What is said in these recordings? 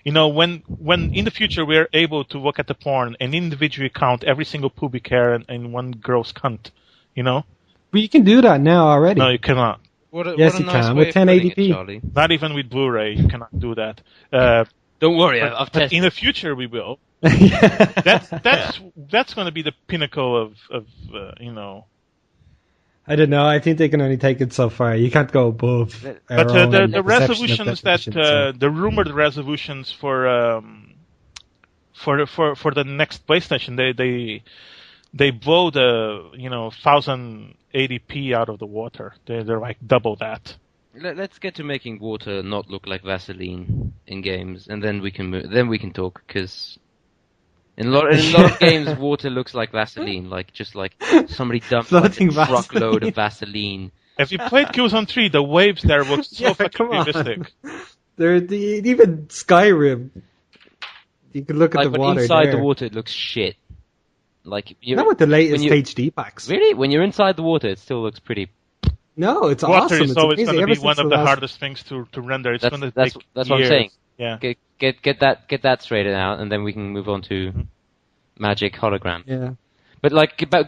when in the future we're able to look at the porn and individually count every single pubic hair and one gross cunt, But you can do that now already. No, you cannot. Yes, you can with 1080p. Charlie. Not even with Blu-ray, you cannot do that. Don't worry, but I've tested. in the future we will. That's going to be the pinnacle of. I don't know. I think they can only take it so far. You can't go above. But the resolutions the rumored resolutions for the next PlayStation, they blow the 1080p out of the water. They're like double that. Let's get to making water not look like Vaseline in games, and then we can talk, because in a lot of games, water looks like Vaseline, just like somebody dumped like a truckload of Vaseline. If you played Killzone 3, the waves there look so fucking realistic. Even Skyrim. You can look at the water inside there. the water, it looks shit. Not with the latest HD packs. Really? When you're inside the water, it still looks pretty. No, it's water awesome. Is always going to be one of the hardest things to render. It's going to take years. That's what I'm saying. Yeah. Get that straightened out, and then we can move on to Magic Hologram. Yeah. But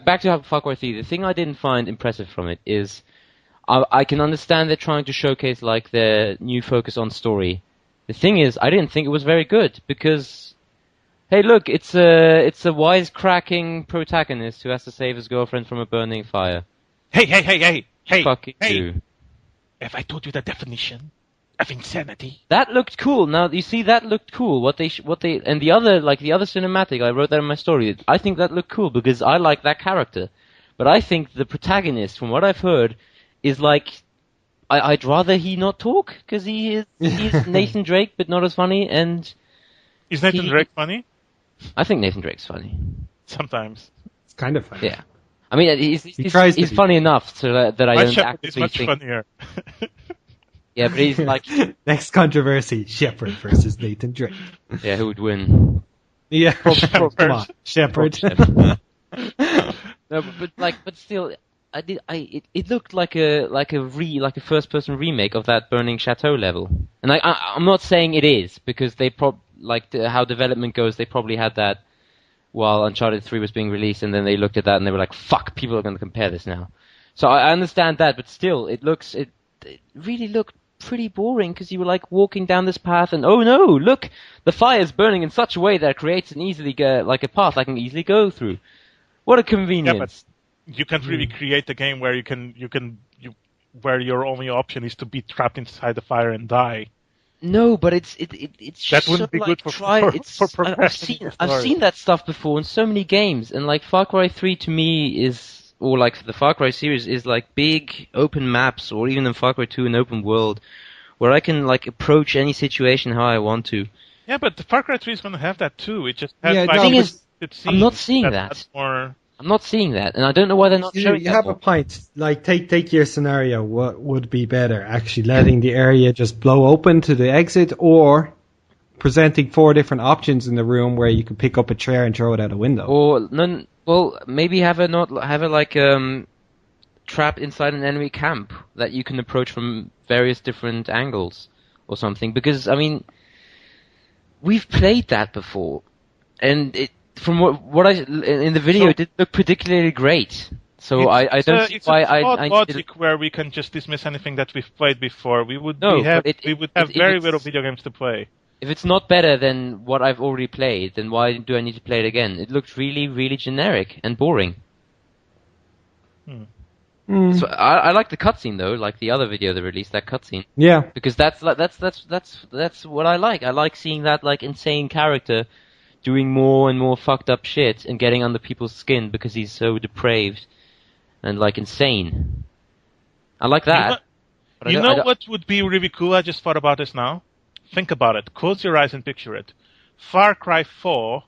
back to Far Cry 3, the thing I didn't find impressive from it is I can understand they're trying to showcase their new focus on story. The thing is, I didn't think it was very good, because hey, look, it's a wisecracking protagonist who has to save his girlfriend from a burning fire. Hey! Fucking you. Have I told you the definition of insanity? That looked cool. Now you see, that looked cool. What they and the other cinematic, I wrote that in my story. I think that looked cool because I like that character. But I think the protagonist, from what I've heard, is I'd rather he not talk, because he's Nathan Drake, but not as funny. And is Nathan Drake funny? I think Nathan Drake's funny. Sometimes. It's kind of funny. Yeah. I mean, he's funny enough so that I don't actively think... funnier. Yeah, but he's like... Next controversy, Shepard versus Nathan Drake. Yeah, who would win? Yeah, come on, Shepard. No, but still, it looked like a first-person remake of that Burning Chateau level. And I'm not saying it is, because they how development goes, they probably had that while Uncharted 3 was being released, and then they looked at that and they were like, fuck, people are going to compare this now. So I understand that, but still, it really looked pretty boring, because you were walking down this path and, oh no, look, the fire is burning in such a way that it creates a path I can easily go through. What a convenience. Yeah, but you can't really create a game where where your only option is to be trapped inside the fire and die. No, but it's that wouldn't be good for progression. I've seen that stuff before in so many games, and Far Cry 3 to me is, or the Far Cry series is big open maps, or even in Far Cry 2 an open world, where I can approach any situation how I want to. Yeah, but the Far Cry 3 is going to have that too. It just has the thing is, I'm not seeing that. I'm not seeing that, and I don't know why they're not showing that. You have a point. Take your scenario. What would be better? Actually letting the area just blow open to the exit, or presenting 4 different options in the room where you can pick up a chair and throw it out a window? Or maybe have it trapped inside an enemy camp that you can approach from various different angles or something. Because, I mean, we've played that before, and from what I in the video, it didn't look particularly great. So I don't see why I logic where we can just dismiss anything that we've played before. We would have very little video games to play. If it's not better than what I've already played, then why do I need to play it again? It looked really, really generic and boring. So I like the cutscene though, like the other video they released, that cutscene. Yeah. Because that's what I like. I like seeing that insane character doing more and more fucked up shit and getting under people's skin because he's so depraved and insane. I like that. You know what would be really cool? I just thought about this now. Think about it. Close your eyes and picture it. Far Cry 4,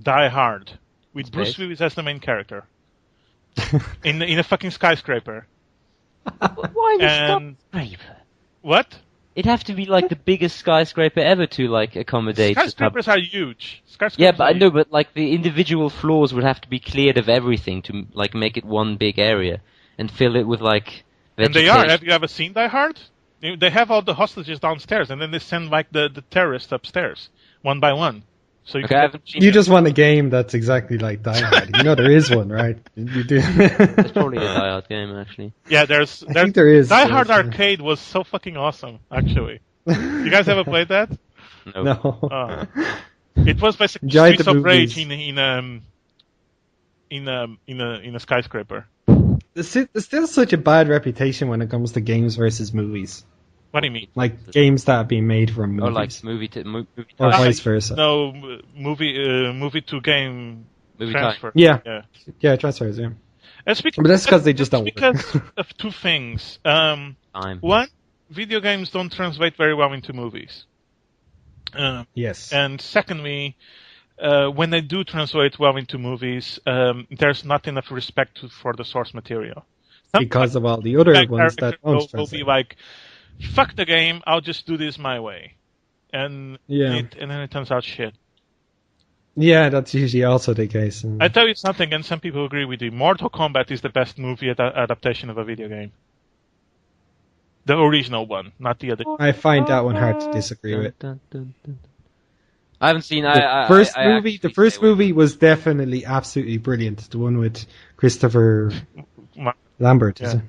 Die Hard, with Bruce Willis as the main character. in a fucking skyscraper. Why the skyscraper? What? It'd have to be the biggest skyscraper ever to accommodate. Skyscrapers are huge. Yeah, but I know, but the individual floors would have to be cleared of everything to make it one big area and fill it with vegetation. And they are. Have you ever seen Die Hard? They have all the hostages downstairs, and then they send like the terrorists upstairs one by one. So you can You just want a game that's exactly like Die Hard. You know there is one, right? You do. There's probably a Die Hard game actually. Yeah, I think there is. Die Hard Arcade was so fucking awesome, actually. You guys ever played that? No. It was basically Enjoyed Streets the of Rage movies. in a skyscraper. There's still such a bad reputation when it comes to games versus movies. What do you mean? Like games that have been made from movies. Or like movie or tie. vice versa. No, movie to game Movie transfer. Yeah. Yeah. Yeah, transfers, yeah. It's because, But that's because they just don't work. because of two things. Time. One, video games don't translate very well into movies. Yes. And secondly, when they do translate well into movies, there's not enough respect for the source material. Because of all the other ones that don't will translate. be like, fuck the game, I'll just do this my way. And then it turns out shit. Yeah, that's usually also the case. I tell you something, and some people agree with you. Mortal Kombat is the best movie adaptation of a video game. The original one, not the other. I find that one hard to disagree with. I haven't seen The first movie was definitely absolutely brilliant. The one with Christopher Lambert, is it?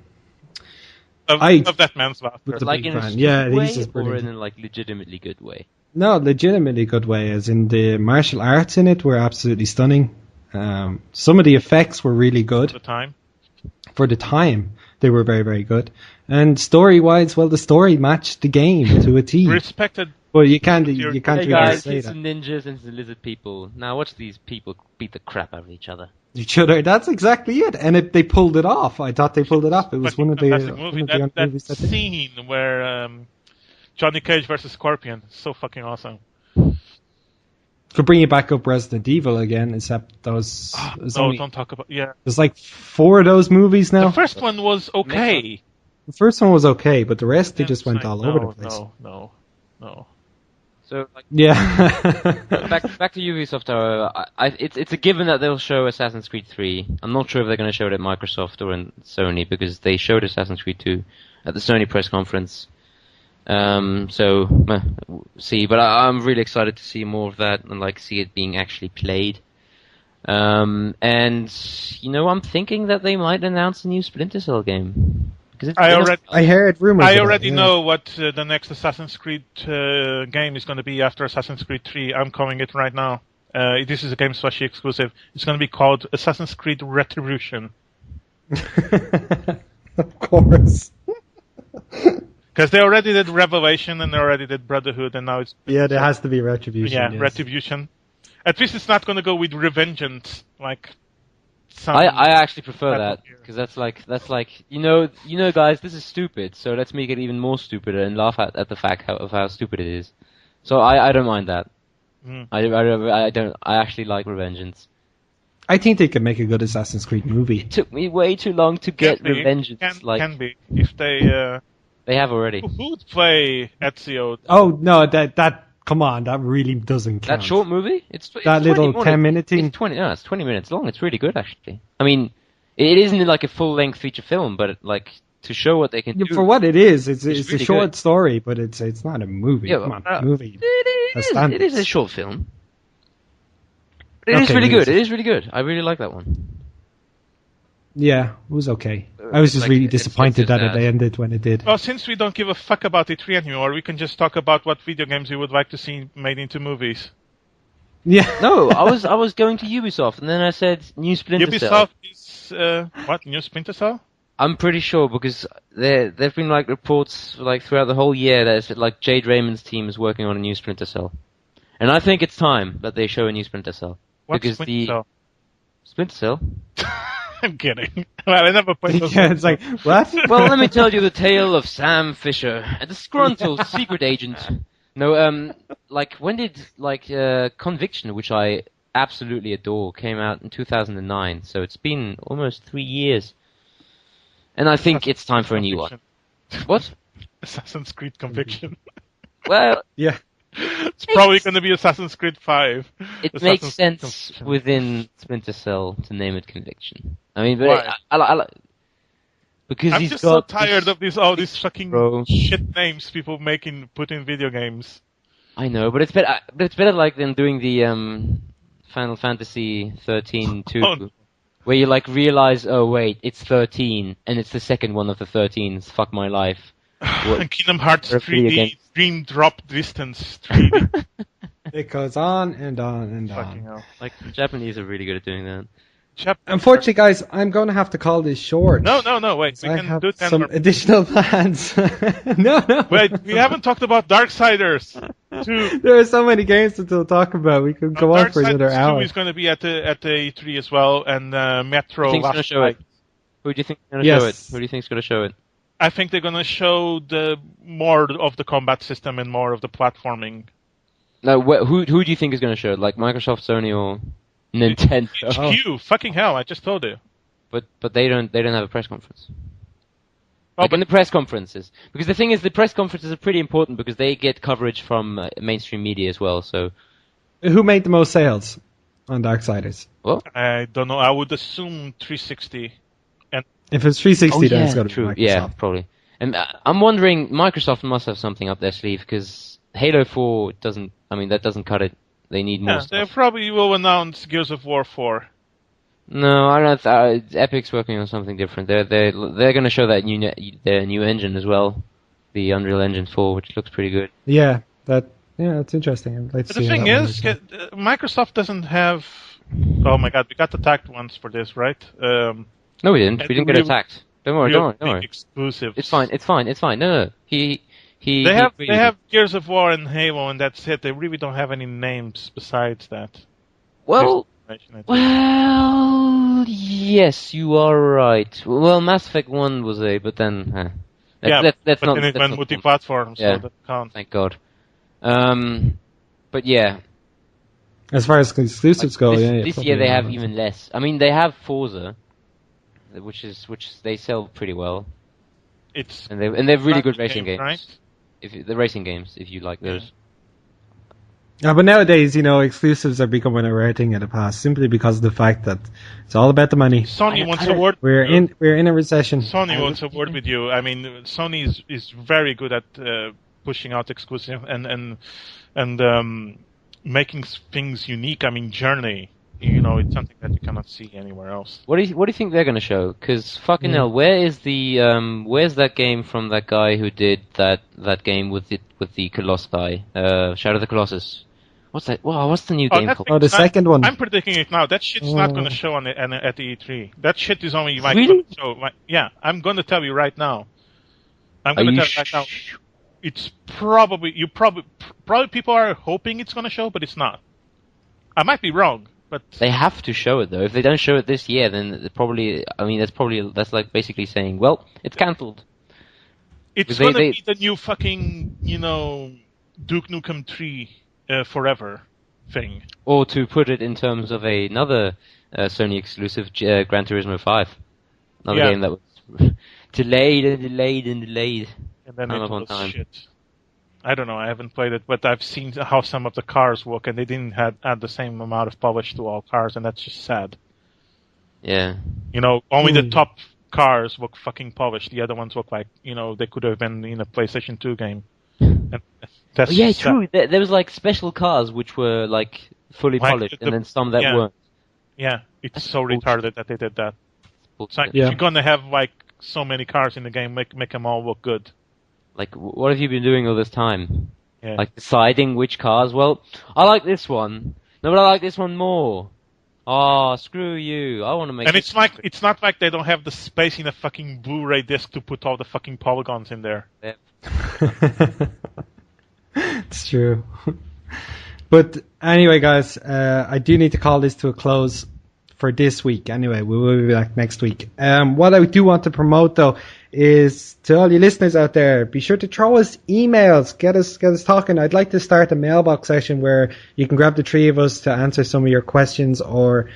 Of that man's laughter. Like in a fan. stupid Yeah, way, he's just or brilliant. in a like legitimately good way. No, legitimately good way, as in the martial arts in it were absolutely stunning. Some of the effects were really good. The time. For the time, they were very, very good. And story-wise, well, the story matched the game to a T. Respected. Well, you can't Hey really guys, say it's that. some ninjas and some lizard people. Now watch these people beat the crap out of each other. Each other, that's exactly it. And they pulled it off. I thought they pulled it off. It was one of the Fantastic movie. only That movies that did. scene where Johnny Cage versus Scorpion, so fucking awesome. Could bring you back up Resident Evil again, except those. Don't talk about. Yeah, There's like 4 of those movies now. the first one was okay. The first one was okay, but the rest they just went all over the place. No. So like, Yeah. back to Ubisoft. It's a given that they'll show Assassin's Creed 3. I'm not sure if they're going to show it at Microsoft or in Sony because they showed Assassin's Creed 2 at the Sony press conference. See, but I'm really excited to see more of that and like see it being actually played. And I'm thinking that they might announce a new Splinter Cell game. I heard rumors. I already know what the next Assassin's Creed game is going to be after Assassin's Creed 3. I'm calling it right now. This is a Gameslushy exclusive. It's going to be called Assassin's Creed Retribution. Of course. Because they already did Revelation and they already did Brotherhood, and now it's... Yeah, there has to be Retribution. Yeah, yes. Retribution. At least it's not going to go with Revengeance, like... I actually prefer that, because that's like guys, this is stupid, so let's make it even more stupider and laugh at the fact of how stupid it is. So I don't mind that. I actually like Revengeance. I think they could make a good Assassin's Creed movie. It took me way too long to get Revengeance. Can be if they. They have already. Who would play Ezio? Oh no, that come on, that really doesn't count. That short movie? It's that little 10-minute thing. It's 20 minutes long. It's really good, actually. I mean, it isn't like a full-length feature film, but to show what they can do. For what it is, it's really a short good. story, but it's not a movie. Yeah, Come on, a movie. It is a short film. It is really good. It is really good. I really like that one. Yeah, it was okay. I was just really disappointed that it ended when it did. Well, since we don't give a fuck about E3 anymore, we can just talk about what video games we would like to see made into movies. Yeah. No, I was going to Ubisoft, and then I said new Splinter Cell. Ubisoft is what? New Splinter Cell? I'm pretty sure because there've been like reports like throughout the whole year that like Jade Raymond's team is working on a new Splinter Cell, and I think it's time that they show a new Splinter Cell. What's because Splinter Cell? Splinter Cell. I'm kidding. Well, I never played those. Yeah, it's like, what? Well, let me tell you the tale of Sam Fisher, a disgruntled secret agent. No, like, when did, Conviction, which I absolutely adore, came out in 2009, so it's been almost 3 years. And I think it's time for a new one. What? Assassin's Creed Conviction. Well... Yeah. It's probably going to be Assassin's Creed 5. It makes sense within Splinter Cell to name it Conviction. I mean, but Because I'm he's just so got tired of all these fucking bro. shit names people put in video games. I know, but it's better. But it's better like than doing the Final Fantasy 13 2, Oh. where you like realize, oh wait, it's 13, and it's the second one of the 13s. Fuck my life. And Kingdom Hearts For a video 3D game. Dream Drop Distance 3D. It goes on and on and Fucking on. hell. Like the Japanese are really good at doing that. Unfortunately, guys, I'm going to have to call this short. No, wait. We I can have do 10 some more. additional plans. No. Wait, we haven't talked about Darksiders 2. There are so many games to still talk about. We could go on for another Darksiders hour. 2 is going to be at the E3 as well, and Metro Who do you think's going to Last show Light. it? Who do you think's going to Yes. show it? Who do you think's going to show it? I think they're going to show the more of the combat system and more of the platforming. No, who do you think is going to show it? Like Microsoft, Sony, or Nintendo? HQ, fucking hell! I just told you. But they don't have a press conference. Oh, Like but in the press conferences, because the thing is, the press conferences are pretty important because they get coverage from mainstream media as well. So, Who made the most sales on Darksiders? I don't know. I would assume 360. If it's 360, then it's got to true. be Microsoft. Yeah, probably. And I'm wondering, Microsoft must have something up their sleeve because Halo 4 doesn't. I mean, that doesn't cut it. They need more Yeah, they stuff. probably will announce Gears of War 4. No, I don't. Epic's working on something different. They're going to show that their new engine as well, the Unreal Engine 4, which looks pretty good. Yeah, that's interesting. I'd like to But the see thing how that is, works. Microsoft doesn't have. Oh my God, we got attacked once for this, right? No, we didn't. And We didn't get real- attacked. Don't worry. Don't worry. Exclusive. It's fine. No. He. They have Gears of War and Halo, and that's it. They really don't have any names besides that. Well, I think. well, yes, you are right. Well, Mass Effect 1 was but then, that's but not. then it that's went not- multi-platform, Yeah. so that counts. Thank God. But yeah, As far as exclusives go, this year they have even less. I mean, they have Forza, which they sell pretty well, It's and they're really good racing racing games. right? The racing games, if you like those. Yeah, but nowadays, exclusives are becoming a rare thing in the past, simply because of the fact that it's all about the money. Sony wants a word. We're in a recession. Sony wants a word with you. I mean, Sony is very good at pushing out exclusive and making things unique. I mean, Journey. It's something that you cannot see anywhere else. What do you think they're gonna show? Because fucking hell, where's that game from that guy who did that game with the Colossi, Shadow of the Colossus? What's that? Wow, what's the new game called? Oh, the second one. I'm predicting it now. That shit's not going to show at the E3. That shit is only like Really? gonna show. Yeah, I'm going to tell you right now. I'm Are going to you tell you right now. It's probably people are hoping it's going to show, but it's not. I might be wrong, but They have to show it though. If they don't show it this year, then that's like basically saying, well, it's cancelled. it's They- going to they- be the new fucking Duke Nukem 3 forever thing. Or to put it in terms of another Sony exclusive, Gran Turismo 5, another Yeah. game that was delayed and delayed and delayed. And then Time it upon was time. shit. I don't know. I haven't played it, but I've seen how some of the cars work, and they didn't add the same amount of polish to all cars, and that's just sad. Yeah. Only the top cars look fucking polished. The other ones look like they could have been in a PlayStation 2 game. And that's Oh, yeah, sad. true. There was like special cars which were like fully Like polished, the- and then some that yeah. weren't. Yeah, it's That's so bullshit. retarded that they did that. It's like Yeah. if you're gonna have like so many cars in the game, make them all look good. Like, what have you been doing all this time? Yeah. Like deciding which cars? Well, I like this one. No, but I like this one more. Oh, screw you! I want to make. And it's not like they don't have the space in a fucking Blu-ray disc to put all the fucking polygons in there. It's true. But anyway, guys, I do need to call this to a close for this week. Anyway, we will be back next week. What I do want to promote, though, is to all you listeners out there, be sure to throw us emails, get us talking. I'd like to start a mailbox session where you can grab the three of us to answer some of your questions or,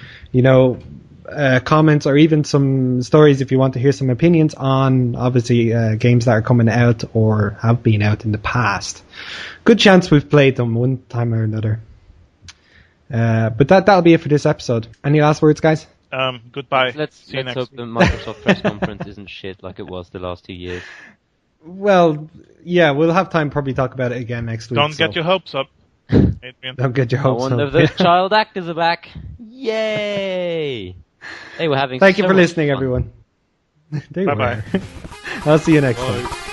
comments or even some stories if you want to hear some opinions on, obviously, games that are coming out or have been out in the past. Good chance we've played them one time or another. But that'll be it for this episode. Any last words, guys? Goodbye. Let's See you next hope week. the Microsoft press conference isn't shit like it was the last 2 years. Well, yeah, we'll have time to probably talk about it again next week. Don't get your hopes up, Adrian. Don't get your I hopes wonder up. if those child actors are back. Yay! They were having Thank you so for much listening, fun. everyone. They Bye-bye. were. I'll see you next Bye. time.